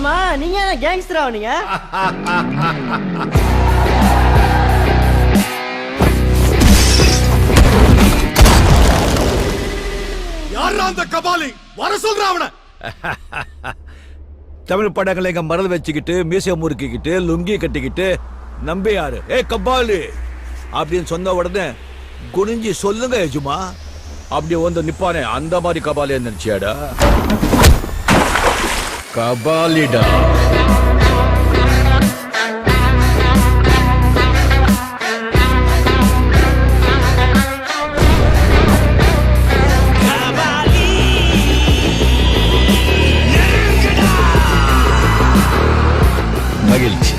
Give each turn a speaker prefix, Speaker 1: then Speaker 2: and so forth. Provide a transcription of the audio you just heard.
Speaker 1: ஆமா, நீங்க என்ன கேங்ஸ்டரா நீங்க?
Speaker 2: யாரா அந்த கபாலி? வர சொல்ற அவன.
Speaker 3: தமிழ் படங்களை எங்க மறந்து வச்சுக்கிட்டு மியூசியம் முறுக்கிக்கிட்டு லுங்கி கட்டிக்கிட்டு நம்பி யாரு கபாலி அப்படின்னு சொன்ன உடனே குனிஞ்சி சொல்லுங்க எஜுமா அப்படி வந்து நிப்பானே அந்த மாதிரி கபாலி நினைச்சியாடா? கபாலிடா. மகிழ்ச்சி.